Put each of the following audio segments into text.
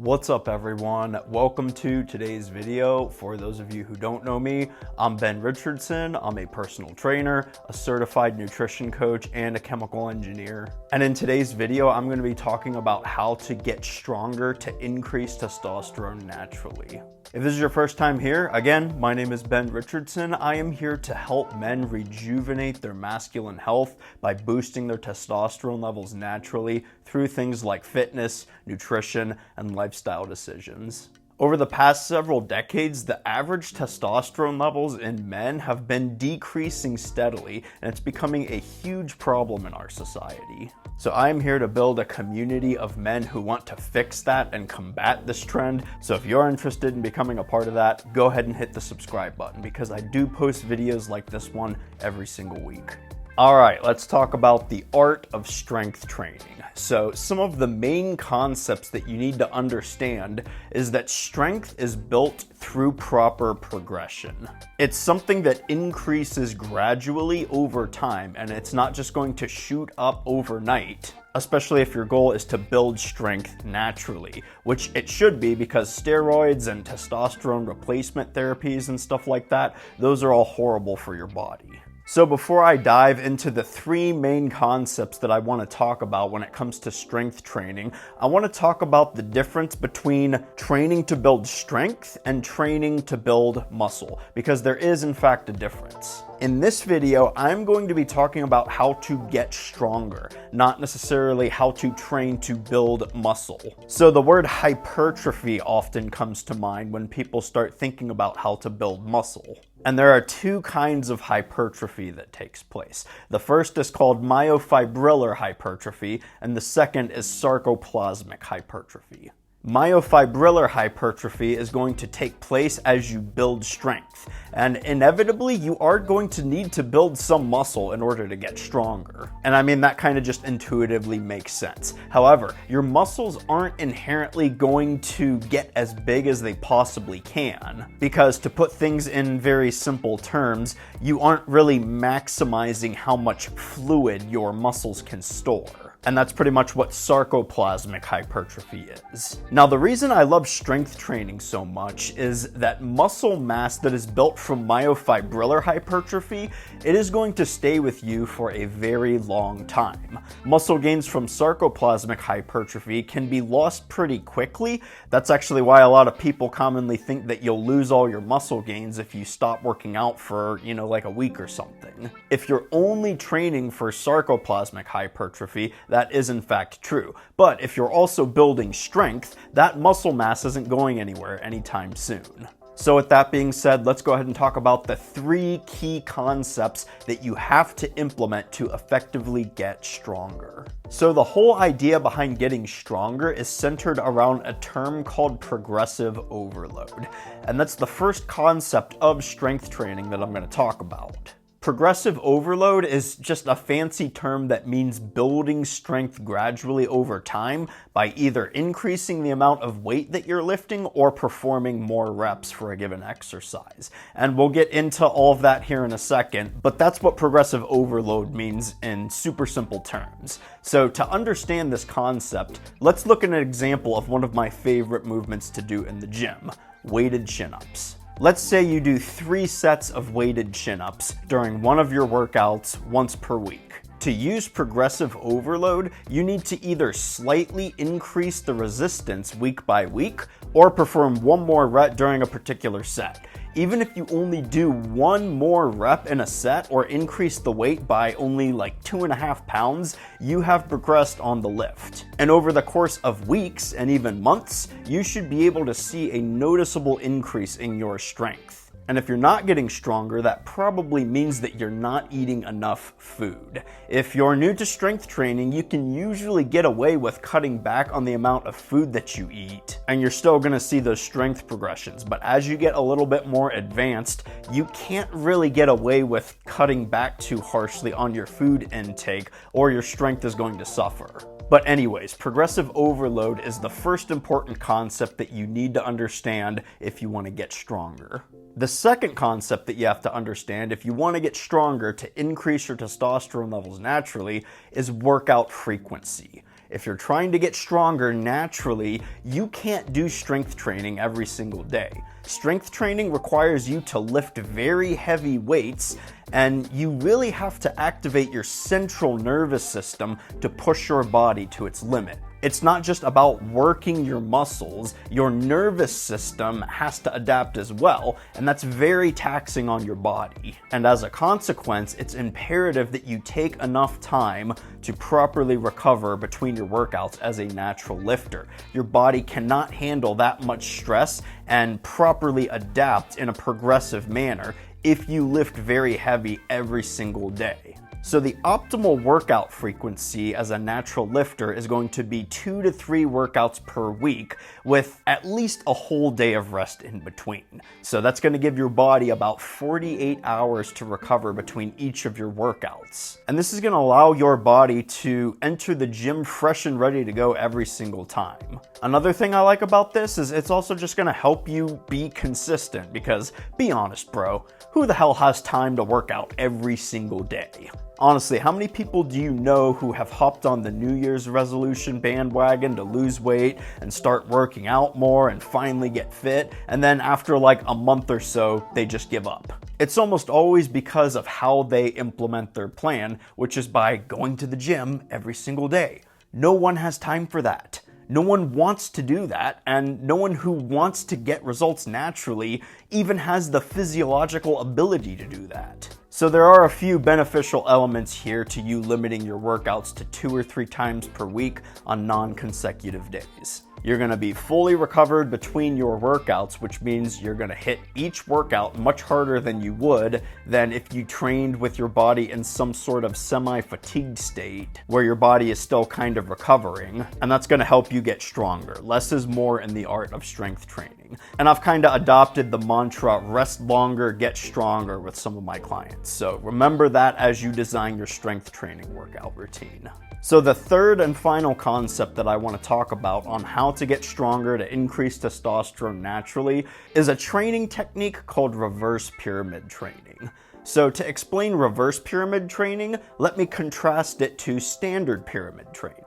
What's up everyone? Welcome to today's video. For those of you who don't know me, I'm Ben Richardson. I'm a personal trainer, a certified nutrition coach, and a chemical engineer. And in today's video, I'm going to be talking about how to get stronger to increase testosterone naturally. If this is your first time here, again, my name is Ben Richardson. I am here to help men rejuvenate their masculine health by boosting their testosterone levels naturally through things like fitness, nutrition, and lifestyle decisions. Over the past several decades, the average testosterone levels in men have been decreasing steadily, and it's becoming a huge problem in our society. So I'm here to build a community of men who want to fix that and combat this trend. So if you're interested in becoming a part of that, go ahead and hit the subscribe button because I do post videos like this one every single week. All right, let's talk about the art of strength training. So some of the main concepts that you need to understand is that strength is built through proper progression. It's something that increases gradually over time, and it's not just going to shoot up overnight, especially if your goal is to build strength naturally, which it should be because steroids and testosterone replacement therapies and stuff like that, those are all horrible for your body. So before I dive into the three main concepts that I want to talk about when it comes to strength training, I want to talk about the difference between training to build strength and training to build muscle, because there is in fact a difference. In this video, I'm going to be talking about how to get stronger, not necessarily how to train to build muscle. So the word hypertrophy often comes to mind when people start thinking about how to build muscle. And there are two kinds of hypertrophy that takes place. The first is called myofibrillar hypertrophy, and the second is sarcoplasmic hypertrophy. Myofibrillar hypertrophy is going to take place as you build strength, and inevitably you are going to need to build some muscle in order to get stronger. And I mean, that kind of just intuitively makes sense. However, your muscles aren't inherently going to get as big as they possibly can, because to put things in very simple terms, you aren't really maximizing how much fluid your muscles can store. And that's pretty much what sarcoplasmic hypertrophy is. Now, the reason I love strength training so much is that muscle mass that is built from myofibrillar hypertrophy, it is going to stay with you for a very long time. Muscle gains from sarcoplasmic hypertrophy can be lost pretty quickly. That's actually why a lot of people commonly think that you'll lose all your muscle gains if you stop working out for, like a week or something. If you're only training for sarcoplasmic hypertrophy, that is in fact true. But if you're also building strength, that muscle mass isn't going anywhere anytime soon. So with that being said, let's go ahead and talk about the three key concepts that you have to implement to effectively get stronger. So the whole idea behind getting stronger is centered around a term called progressive overload. And that's the first concept of strength training that I'm going to talk about. Progressive overload is just a fancy term that means building strength gradually over time by either increasing the amount of weight that you're lifting or performing more reps for a given exercise. And we'll get into all of that here in a second, but that's what progressive overload means in super simple terms. So to understand this concept, let's look at an example of one of my favorite movements to do in the gym: weighted chin-ups. Let's say you do 3 sets of weighted chin-ups during one of your workouts once per week. To use progressive overload, you need to either slightly increase the resistance week by week or perform one more rep during a particular set. Even if you only do one more rep in a set or increase the weight by only like 2.5 pounds, you have progressed on the lift. And over the course of weeks and even months, you should be able to see a noticeable increase in your strength. And if you're not getting stronger, that probably means that you're not eating enough food. If you're new to strength training, you can usually get away with cutting back on the amount of food that you eat, and you're still gonna see those strength progressions. But as you get a little bit more advanced, you can't really get away with cutting back too harshly on your food intake, or your strength is going to suffer. But anyways, progressive overload is the first important concept that you need to understand if you want to get stronger. The second concept that you have to understand if you want to get stronger to increase your testosterone levels naturally is workout frequency. If you're trying to get stronger naturally, you can't do strength training every single day. Strength training requires you to lift very heavy weights, and you really have to activate your central nervous system to push your body to its limit. It's not just about working your muscles, your nervous system has to adapt as well, and that's very taxing on your body. And as a consequence, it's imperative that you take enough time to properly recover between your workouts as a natural lifter. Your body cannot handle that much stress and properly adapt in a progressive manner if you lift very heavy every single day. So the optimal workout frequency as a natural lifter is going to be 2 to 3 workouts per week with at least a whole day of rest in between. So that's going to give your body about 48 hours to recover between each of your workouts. And this is going to allow your body to enter the gym fresh and ready to go every single time. Another thing I like about this is it's also just going to help you be consistent because, be honest, bro, who the hell has time to work out every single day? Honestly, how many people do you know who have hopped on the New Year's resolution bandwagon to lose weight and start working out more and finally get fit, and then after like a month or so, they just give up? It's almost always because of how they implement their plan, which is by going to the gym every single day. No one has time for that. No one wants to do that, and no one who wants to get results naturally even has the physiological ability to do that. So there are a few beneficial elements here to you limiting your workouts to 2 or 3 times per week on non-consecutive days. You're going to be fully recovered between your workouts, which means you're going to hit each workout much harder than you would than if you trained with your body in some sort of semi-fatigued state where your body is still kind of recovering, and that's going to help you get stronger. Less is more in the art of strength training. And I've kind of adopted the mantra, rest longer, get stronger with some of my clients. So remember that as you design your strength training workout routine. So the third and final concept that I want to talk about on how to get stronger to increase testosterone naturally is a training technique called reverse pyramid training. So to explain reverse pyramid training, let me contrast it to standard pyramid training.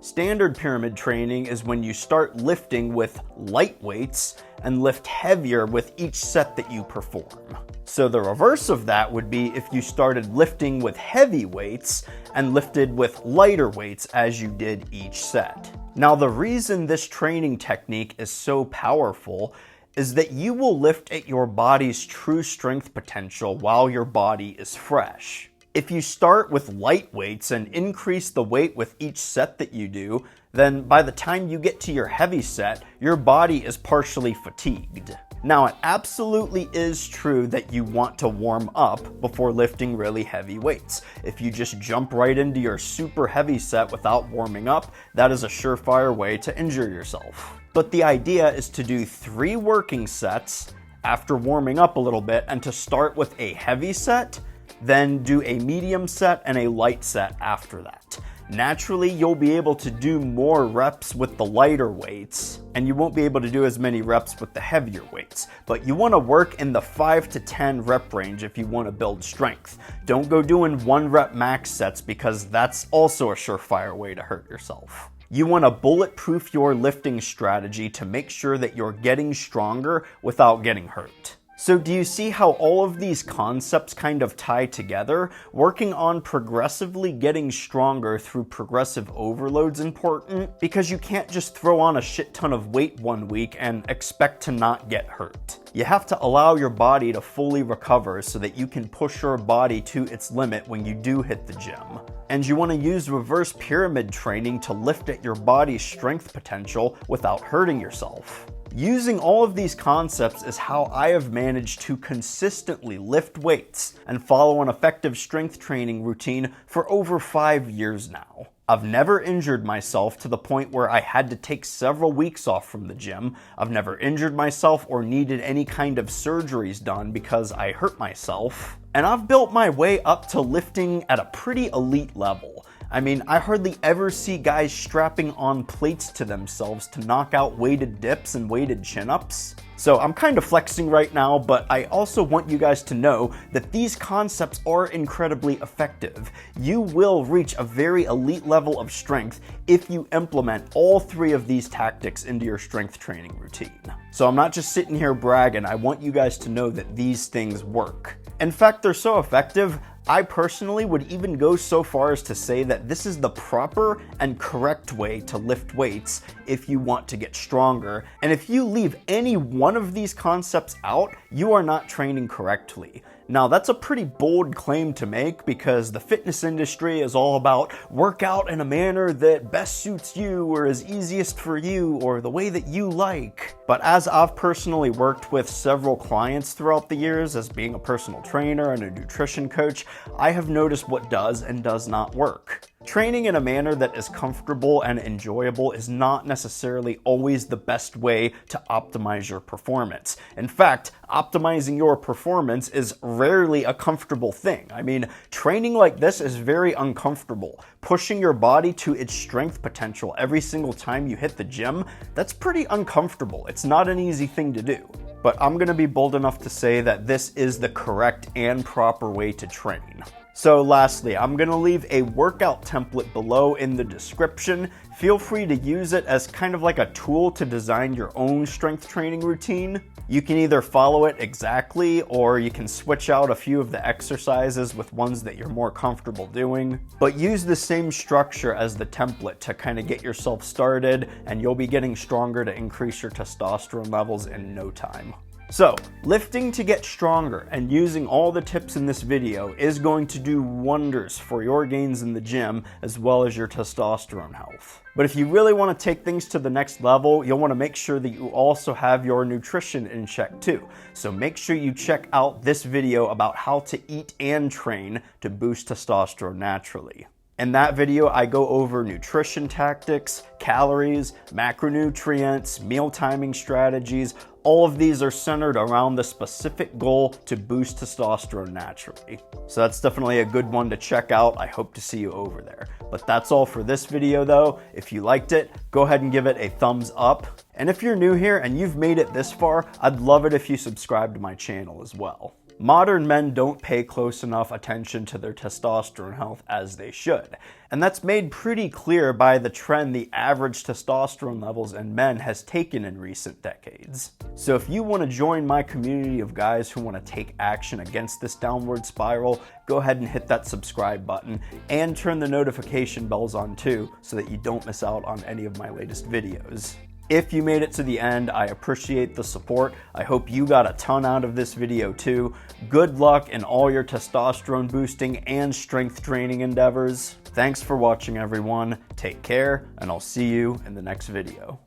Standard pyramid training is when you start lifting with light weights and lift heavier with each set that you perform. So the reverse of that would be if you started lifting with heavy weights and lifted with lighter weights as you did each set. Now, the reason this training technique is so powerful is that you will lift at your body's true strength potential while your body is fresh. If you start with light weights and increase the weight with each set that you do, then by the time you get to your heavy set, your body is partially fatigued. Now, it absolutely is true that you want to warm up before lifting really heavy weights. If you just jump right into your super heavy set without warming up, that is a surefire way to injure yourself. But the idea is to do 3 working sets after warming up a little bit, and to start with a heavy set, then do a medium set and a light set after that. Naturally, you'll be able to do more reps with the lighter weights, and you won't be able to do as many reps with the heavier weights. But you want to work in the 5 to 10 rep range if you want to build strength. Don't go doing 1 rep max sets, because that's also a surefire way to hurt yourself. You want to bulletproof your lifting strategy to make sure that you're getting stronger without getting hurt. So do you see how all of these concepts kind of tie together? Working on progressively getting stronger through progressive overload is important, because you can't just throw on a shit ton of weight one week and expect to not get hurt. You have to allow your body to fully recover so that you can push your body to its limit when you do hit the gym. And you want to use reverse pyramid training to lift at your body's strength potential without hurting yourself. Using all of these concepts is how I have managed to consistently lift weights and follow an effective strength training routine for over 5 years now. I've never injured myself to the point where I had to take several weeks off from the gym. I've never injured myself or needed any kind of surgeries done because I hurt myself. And I've built my way up to lifting at a pretty elite level. I mean, I hardly ever see guys strapping on plates to themselves to knock out weighted dips and weighted chin-ups. So I'm kind of flexing right now, but I also want you guys to know that these concepts are incredibly effective. You will reach a very elite level of strength if you implement all 3 of these tactics into your strength training routine. So I'm not just sitting here bragging, I want you guys to know that these things work. In fact, they're so effective, I personally would even go so far as to say that this is the proper and correct way to lift weights if you want to get stronger. And if you leave any one of these concepts out, you are not training correctly. Now, that's a pretty bold claim to make because the fitness industry is all about work out in a manner that best suits you or is easiest for you or the way that you like. But as I've personally worked with several clients throughout the years as being a personal trainer and a nutrition coach, I have noticed what does and does not work. Training in a manner that is comfortable and enjoyable is not necessarily always the best way to optimize your performance. In fact, optimizing your performance is rarely a comfortable thing. I mean, training like this is very uncomfortable. Pushing your body to its strength potential every single time you hit the gym, that's pretty uncomfortable. It's not an easy thing to do. But I'm gonna be bold enough to say that this is the correct and proper way to train. So lastly, I'm gonna leave a workout template below in the description. Feel free to use it as kind of like a tool to design your own strength training routine. You can either follow it exactly, or you can switch out a few of the exercises with ones that you're more comfortable doing. But use the same structure as the template to kind of get yourself started, and you'll be getting stronger to increase your testosterone levels in no time. So, lifting to get stronger and using all the tips in this video is going to do wonders for your gains in the gym as well as your testosterone health. But if you really want to take things to the next level, you'll want to make sure that you also have your nutrition in check too. So make sure you check out this video about how to eat and train to boost testosterone naturally. In that video, I go over nutrition tactics, calories, macronutrients, meal timing strategies. All of these are centered around the specific goal to boost testosterone naturally. So that's definitely a good one to check out. I hope to see you over there. But that's all for this video though. If you liked it, go ahead and give it a thumbs up. And if you're new here and you've made it this far, I'd love it if you subscribe to my channel as well. Modern men don't pay close enough attention to their testosterone health as they should. And that's made pretty clear by the trend the average testosterone levels in men has taken in recent decades. So if you want to join my community of guys who want to take action against this downward spiral, go ahead and hit that subscribe button and turn the notification bells on too so that you don't miss out on any of my latest videos. If you made it to the end, I appreciate the support. I hope you got a ton out of this video too. Good luck in all your testosterone boosting and strength training endeavors. Thanks for watching everyone. Take care, and I'll see you in the next video.